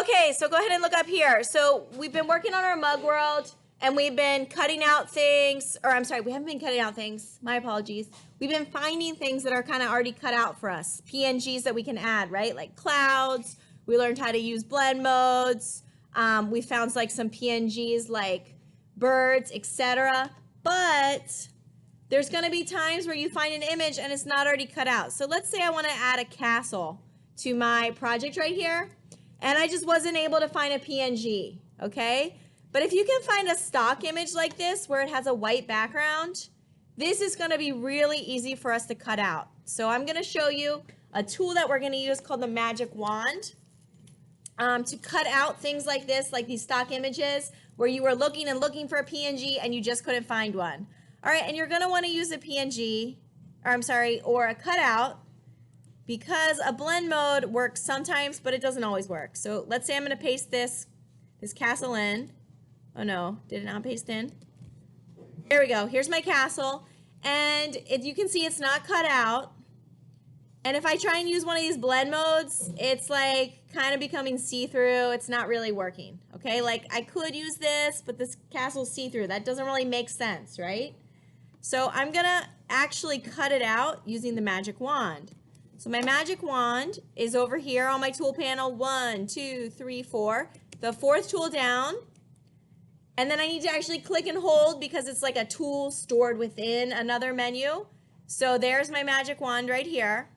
Okay, so go ahead and look up here. So we've been working on our mug world and we've been cutting out things, or I'm sorry, we haven't been cutting out things. My apologies. We've been finding things that are kind of already cut out for us. PNGs that we can add, right? Like clouds. We learned how to use blend modes. We found like some PNGs like birds, etc. But there's going to be times where you find an image and it's not already cut out. So let's say I want to add a castle to my project right here. And I just wasn't able to find a PNG, okay? But if you can find a stock image like this where it has a white background, this is gonna be really easy for us to cut out. So I'm gonna show you a tool that we're gonna use called the magic wand to cut out things like this, like these stock images where you were looking and looking for a PNG and you just couldn't find one. All right, and you're gonna wanna use a PNG, or a cutout, because a blend mode works sometimes, but it doesn't always work. So let's say I'm gonna paste this castle in. Oh no, did it not paste in? There we go, here's my castle. And if you can see, it's not cut out. And if I try and use one of these blend modes, it's like kind of becoming see-through. It's not really working, okay? Like I could use this, but this castle's see-through. That doesn't really make sense, right? So I'm gonna actually cut it out using the magic wand. So my magic wand is over here on my tool panel, 1, 2, 3, 4, the fourth tool down. And then I need to actually click and hold because it's like a tool stored within another menu. So there's my magic wand right here.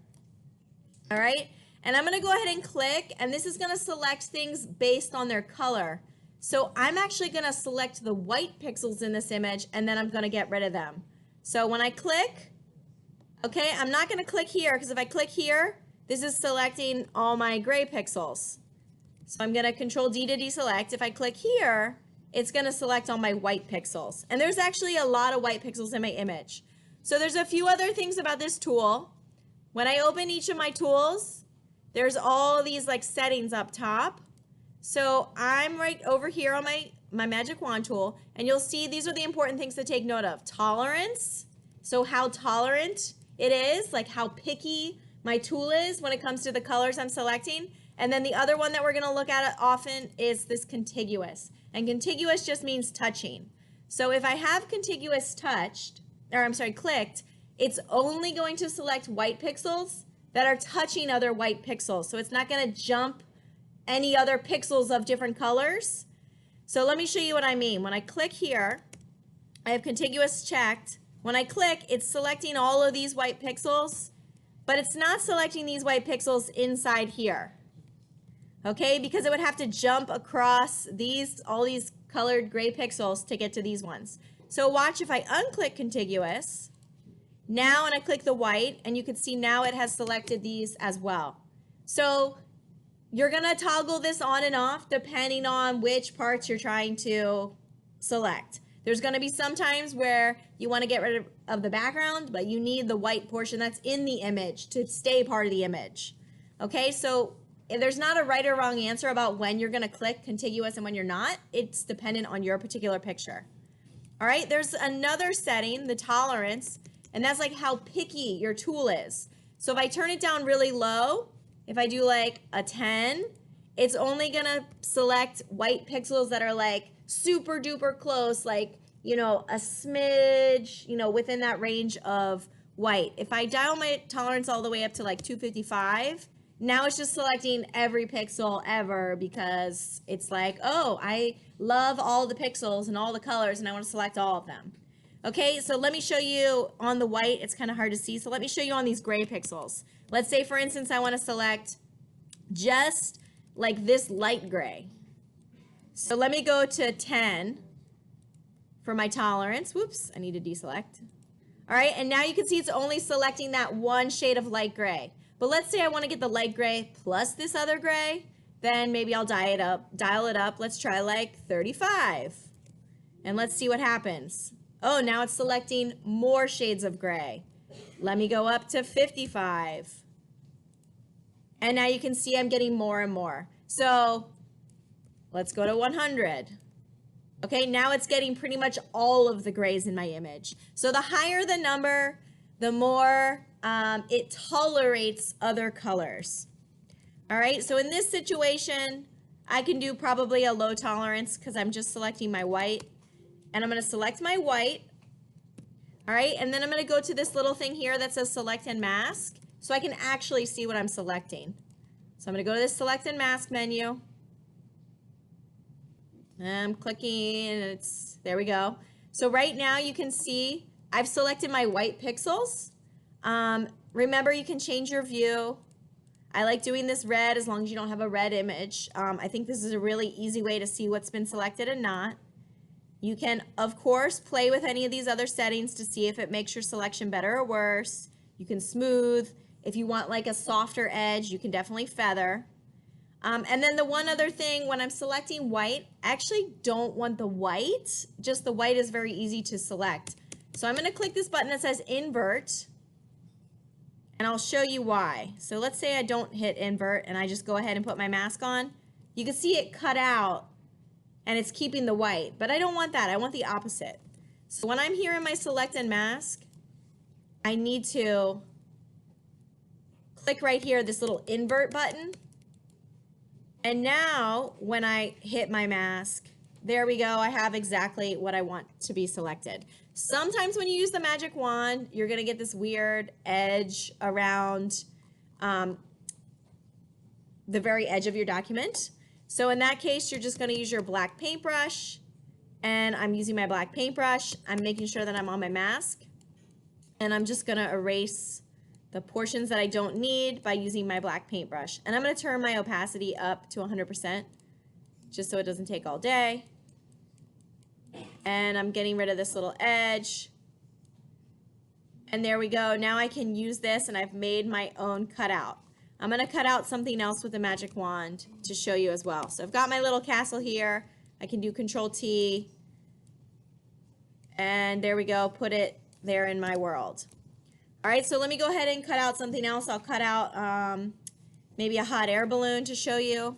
All right, and I'm gonna go ahead and click, and this is gonna select things based on their color. So I'm actually gonna select the white pixels in this image, and then I'm gonna get rid of them. So when I click, okay, I'm not gonna click here because if I click here, this is selecting all my gray pixels. So I'm gonna Control D to deselect. If I click here, it's gonna select all my white pixels. And there's actually a lot of white pixels in my image. So there's a few other things about this tool. When I open each of my tools, there's all these like settings up top. So I'm right over here on my magic wand tool, and you'll see these are the important things to take note of. Tolerance, so how tolerant it is, like how picky my tool is when it comes to the colors I'm selecting. And then the other one that we're gonna look at often is this contiguous. And contiguous just means touching. So if I have contiguous clicked, it's only going to select white pixels that are touching other white pixels. So it's not gonna jump any other pixels of different colors. So let me show you what I mean. When I click here, I have contiguous checked. When I click, it's selecting all of these white pixels, but it's not selecting these white pixels inside here. Okay, because it would have to jump across all these colored gray pixels to get to these ones. So watch, if I unclick contiguous, now when I click the white, and you can see now it has selected these as well. So you're gonna toggle this on and off depending on which parts you're trying to select. There's gonna be some times where you wanna get rid of the background, but you need the white portion that's in the image to stay part of the image. Okay, so there's not a right or wrong answer about when you're gonna click contiguous and when you're not. It's dependent on your particular picture. All right, there's another setting, the tolerance, and that's like how picky your tool is. So if I turn it down really low, if I do like a 10, it's only gonna select white pixels that are like super duper close, like, you know, a smidge, you know, within that range of white. If I dial my tolerance all the way up to like 255, now it's just selecting every pixel ever because it's like, oh, I love all the pixels and all the colors and I want to select all of them. Okay, so let me show you on the white. It's kind of hard to see. So let me show you on these gray pixels. Let's say, for instance, I want to select just like this light gray. So let me go to 10 for my tolerance. Whoops, I need to deselect. All right, and now you can see it's only selecting that one shade of light gray. But let's say I want to get the light gray plus this other gray, then maybe I'll dial it up. Let's try like 35. And let's see what happens. Oh, now it's selecting more shades of gray. Let me go up to 55. And now you can see I'm getting more and more. So let's go to 100. Okay, now it's getting pretty much all of the grays in my image. So the higher the number, the more it tolerates other colors. All right, so in this situation, I can do probably a low tolerance because I'm just selecting my white. And I'm going to select my white. All right, and then I'm going to go to this little thing here that says select and mask so I can actually see what I'm selecting. So I'm going to go to this select and mask menu. And I'm clicking and there we go. So right now you can see I've selected my white pixels. Remember, you can change your view. I like doing this red as long as you don't have a red image. I think this is a really easy way to see what's been selected and not. You can, of course, play with any of these other settings to see if it makes your selection better or worse. You can smooth. If you want like a softer edge, you can definitely feather. And then the one other thing, when I'm selecting white, I actually don't want the white. Just the white is very easy to select. So I'm going to click this button that says invert. And I'll show you why. So let's say I don't hit invert and I just go ahead and put my mask on. You can see it cut out and it's keeping the white, but I don't want that. I want the opposite. So when I'm here in my select and mask, I need to click right here, this little invert button. And now when I hit my mask, there we go. I have exactly what I want to be selected. Sometimes when you use the magic wand, you're going to get this weird edge around the very edge of your document. So in that case, you're just going to use your black paintbrush. And I'm using my black paintbrush. I'm making sure that I'm on my mask. And I'm just going to erase the portions that I don't need by using my black paintbrush. And I'm going to turn my opacity up to 100% just so it doesn't take all day. And I'm getting rid of this little edge. And there we go. Now I can use this and I've made my own cutout. I'm going to cut out something else with the magic wand to show you as well. So I've got my little castle here. I can do Control T. And there we go. Put it there in my world. All right, so let me go ahead and cut out something else. I'll cut out maybe a hot air balloon to show you.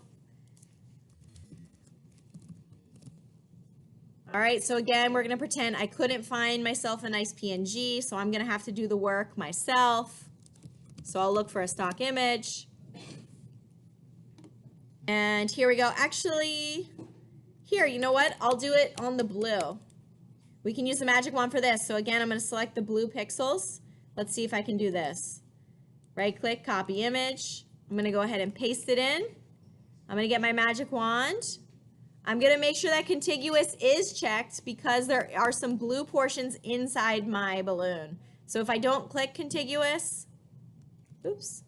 All right, so again, we're gonna pretend I couldn't find myself a nice PNG, so I'm gonna have to do the work myself. So I'll look for a stock image. And here we go. Actually, here, you know what? I'll do it on the blue. We can use the magic wand for this. So again, I'm gonna select the blue pixels. Let's see if I can do this. Right click, copy image. I'm gonna go ahead and paste it in. I'm gonna get my magic wand. I'm gonna make sure that contiguous is checked because there are some blue portions inside my balloon. So if I don't click contiguous, oops,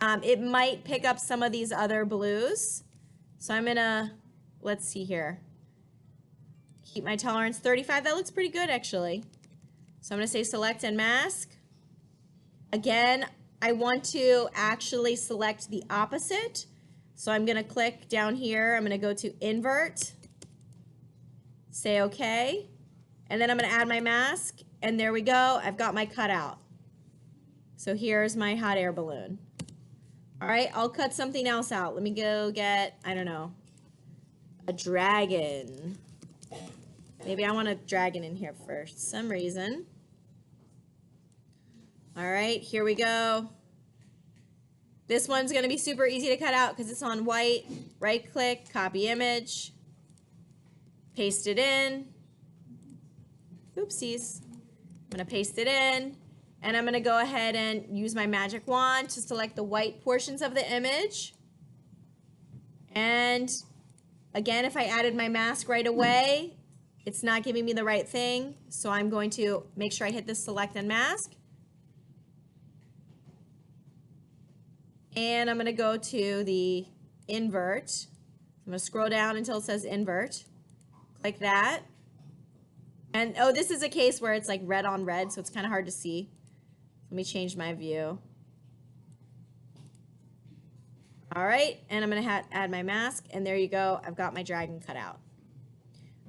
it might pick up some of these other blues. So I'm gonna, let's see here. Keep my tolerance 35, that looks pretty good actually. So I'm gonna say select and mask. Again, I want to actually select the opposite. So I'm gonna click down here, I'm gonna go to invert, say okay, and then I'm gonna add my mask, and there we go, I've got my cutout. So here's my hot air balloon. All right, I'll cut something else out. Let me go get, I don't know, a dragon. Maybe I want a dragon in here for some reason. All right, here we go. This one's gonna be super easy to cut out because it's on white. Right click, copy image, paste it in. Oopsies. I'm gonna paste it in, and I'm gonna go ahead and use my magic wand to select the white portions of the image. And again, if I added my mask right away, it's not giving me the right thing. So I'm going to make sure I hit this select and mask. And I'm going to go to the invert. I'm going to scroll down until it says invert. Click that. And oh, this is a case where it's like red on red, so it's kind of hard to see. Let me change my view. All right, and I'm going to add my mask, and there you go. I've got my dragon cut out.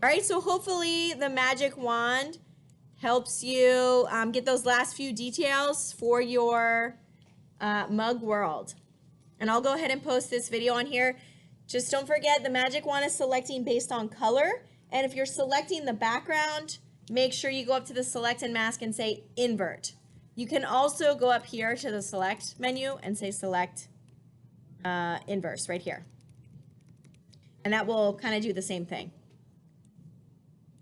All right, so hopefully the magic wand helps you get those last few details for your mug world. And I'll go ahead and post this video on here. Just don't forget the magic wand is selecting based on color. And if you're selecting the background, make sure you go up to the select and mask and say invert. You can also go up here to the select menu and say select inverse right here. And that will kind of do the same thing.